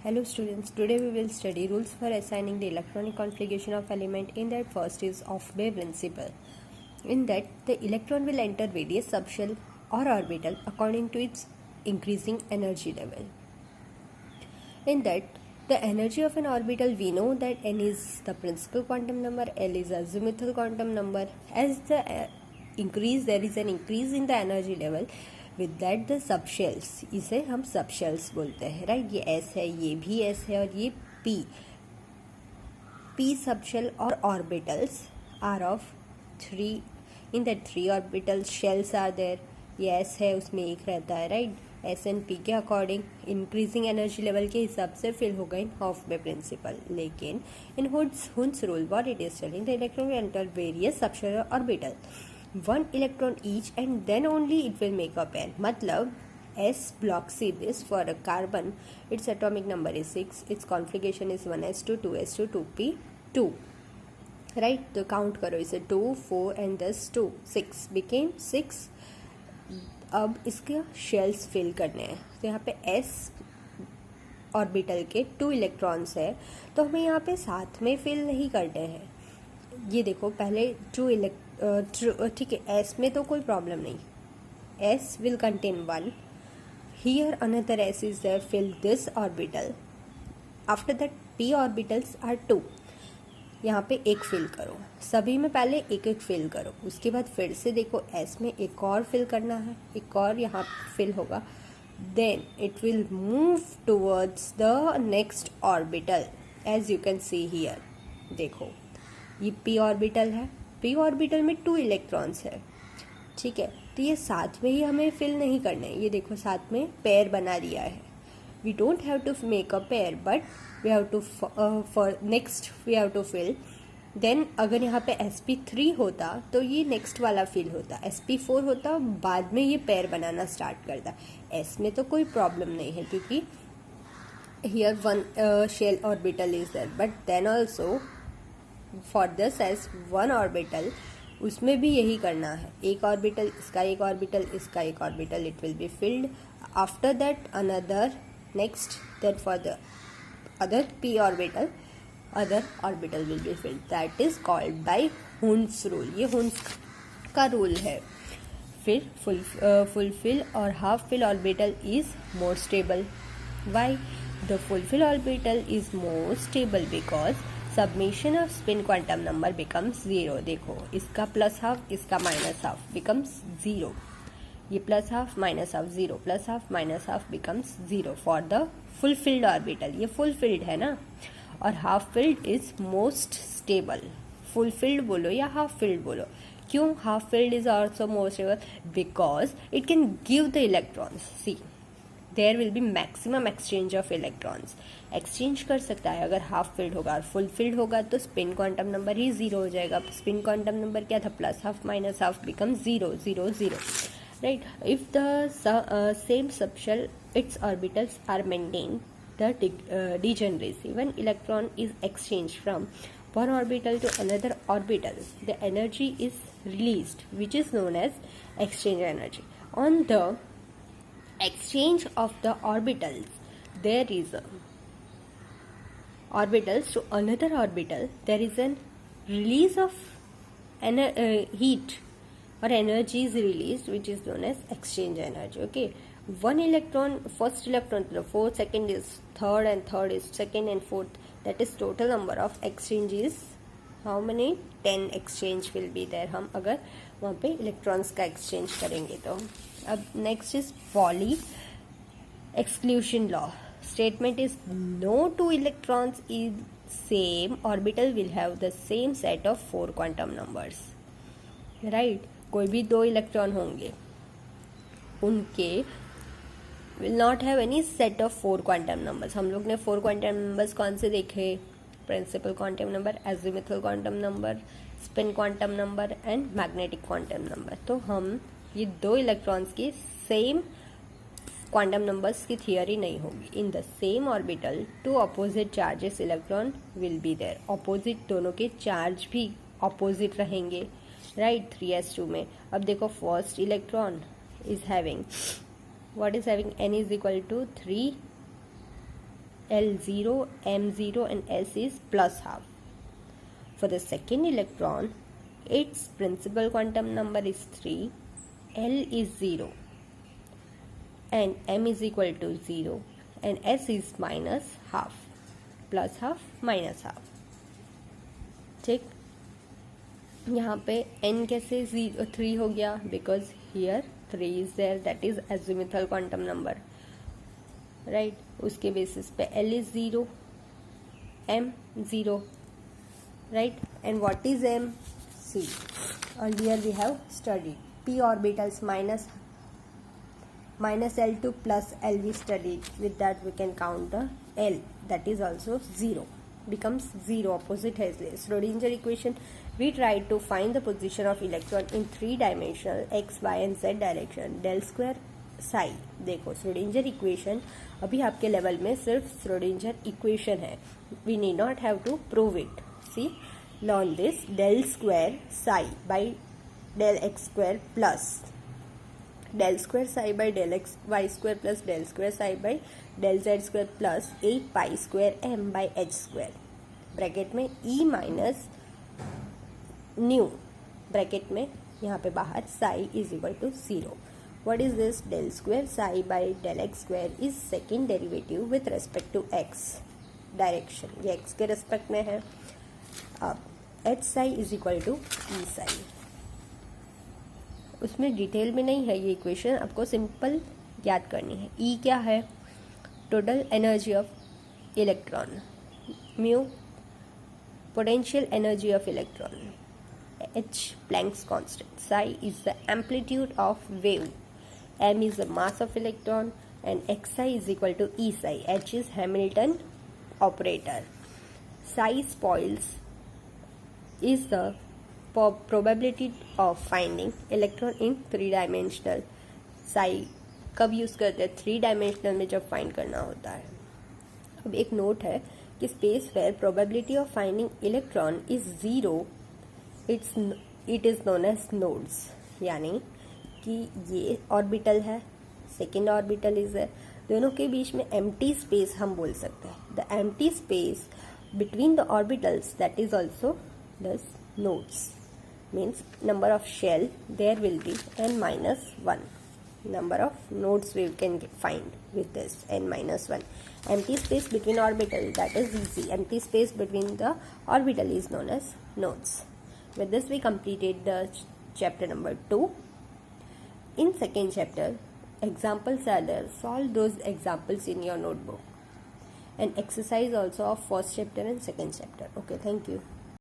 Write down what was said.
Hello students, today we will study rules for assigning the electronic configuration of element. In that, first is Aufbau principle. In that, the electron will enter various subshell or orbital according to its increasing energy level. In that, the energy of an orbital, we know that n is the principal quantum number, L is azimuthal quantum number. As the increase, there is an increase in the energy level. With that the subshells, इसे हम subshells बोलते हैं, right. ये S है, ये भी S है, और ये पी सबशेल और orbitals are of three. In that three orbital shells are there. ये एस है, उसमें एक रहता है, राइट. एस एंड पी के अकॉर्डिंग इंक्रीजिंग एनर्जी लेवल के हिसाब से फिल होगा इन हॉफबे प्रिंसिपल. लेकिन in Hund's rule what it is telling, the electron will enter various subshell orbital, one electron each, and then only it will make a pair. मतलब S block C this for a carbon, its atomic number is 6, its configuration is 1s2 2s2 2p2, right. तो count करो इसे, 2 4 and this 2 6 became 6. अब इसके shells fill करने हैं, तो यहाँ पे S ऑर्बिटल के 2 इलेक्ट्रॉन्स है, तो हमें यहाँ पे साथ में फिल नहीं करने हैं. ये देखो, पहले 2 ठीक है, एस में तो कोई प्रॉब्लम नहीं. S will contain 1, here another S is there, fill this orbital. After that P orbitals are 2, यहाँ पे एक फिल करो. सभी में पहले एक एक फिल करो, उसके बाद फिर से देखो एस में एक और फिल करना है, एक और यहाँ फिल होगा. Then it will move towards the next orbital, as you can see here. देखो, ये पी ऑर्बिटल है, पी ऑर्बिटल में 2 इलेक्ट्रॉन्स है, ठीक है. तो ये साथ में ही हमें फिल नहीं करना है. ये देखो, साथ में पेयर बना दिया है. We don't have to make a pair, but we have to for next we have to fill. Then अगर यहाँ पे sp3 होता तो ये नेक्स्ट वाला फिल होता, sp4 होता, बाद में ये पेयर बनाना स्टार्ट करता. एस में तो कोई प्रॉब्लम नहीं है, क्योंकि here one shell orbital is there. But then also for this S one orbital, उसमें भी यही करना है. एक ऑर्बिटल, इसका एक ऑर्बिटल, इसका एक orbital, it will be filled. After that another next, that for the other P orbital, other orbital will be filled. That is called by Hund's rule. ये हुन्स का रूल है. फिर फुलफिल और half fill orbital is more stable. Why the full fill orbital is more stable? Because submission of spin quantum number becomes 0. देखो, इसका plus half, इसका minus half becomes 0. ये plus half minus half 0, plus half minus half becomes 0 for the full filled orbital. ये full filled है ना. और half filled is most stable. Full filled बोलो या हाफ फिल्ड बोलो. क्यों half filled is also most stable? Because it can give the electrons. See, there will be maximum exchange of electrons. Exchange कर सकता है. अगर हाफ फिल्ड होगा और फुल फिल्ड होगा तो स्पिन क्वांटम नंबर ही 0 हो जाएगा. स्पिन क्वांटम नंबर क्या था? Plus half minus half become 0 0 0, right. If the same subshell its orbitals are maintained, the degeneracy, when electron is exchanged from one orbital to another orbital, the energy is released, which is known as exchange energy. On the exchange of the orbitals, there is a orbitals to another orbital, there is an release of heat or energy is released, which is known as exchange energy. Okay, one electron, first electron to the fourth, second is third, and third is second, and fourth, that is total number of exchanges. how many? 10 exchange will be there. हम अगर वहाँ पे electrons का exchange करेंगे तो. अब next is poly exclusion law. Statement is no 2 electrons in same orbital will have the same set of 4 quantum numbers, right. कोई भी 2 इलेक्ट्रॉन होंगे, उनके will not have any set of 4 quantum numbers. हम लोग ने 4 quantum numbers कौन से देखे? Principal quantum number, azimuthal quantum number, spin quantum number and magnetic quantum number. तो हम ये 2 इलेक्ट्रॉन्स की सेम क्वांटम नंबर्स की थियरी नहीं होगी. In the same orbital 2 opposite charges electron will be there. Opposite, दोनों के चार्ज भी अपोजिट रहेंगे, राइट. 3s2 में. अब देखो, first electron is having, what is having n is equal to 3 L 0, M 0 and S is plus half. For the second electron, its principal quantum number is 3, L is 0 and M is equal to 0 and S is minus half, plus half minus half. ठीक, यहाँ पे n कैसे 3 हो गया? Because here 3 is there, that is azimuthal quantum number, right. उसके basis पे L is 0, M 0, right? And what is M? See, earlier we have studied p orbitals minus L2 plus L we studied. With that we can count the L, that is also 0, becomes 0, opposite है इसलिए. Schrodinger equation, we try to find the position of electron in 3-dimensional x, y and z direction. Del square psi. देखो Schrodinger equation अभी आपके level में सिर्फ Schrodinger equation है, we need not have to prove it. See, learn this. Del square psi by del x square plus del square psi by del x y square plus del square psi by del z square plus 8 pi square m by h square. Bracket में e minus nu, bracket में यहाँ पे बाहर psi is equal to 0. What is this? Del square psi by del x square is second derivative with respect to x direction. ये x के respect में है. अब H psi is equal to E psi. उसमें detail में नहीं है ये इक्वेशन, आपको सिंपल याद करनी है. ई क्या है? Total energy of electron. Mu potential energy of electron. H Planck's constant. Psi is the amplitude of wave. M is the mass of electron and X psi is equal to E psi. H is Hamilton operator. Psi spoils is the probability of finding electron in 3-dimensional. Psi कब use करते हैं? 3-dimensional में जब find करना होता है. अब एक नोट है कि space where probability of finding electron is 0, it is known as nodes. यानी कि ये ऑर्बिटल है, सेकेंड ऑर्बिटल इज है, दोनों के बीच में एम्प्टी स्पेस हम बोल सकते हैं. The empty space between the orbitals, that is also thus nodes, means number of shell there will be n minus 1. Number of nodes we can find with this n minus 1. Empty space between orbital, that is easy. Empty space between the orbital is known as nodes. With this we completed the chapter number 2. In second chapter, examples are there. Solve those examples in your notebook. And exercise also of first chapter and second chapter. Okay, thank you.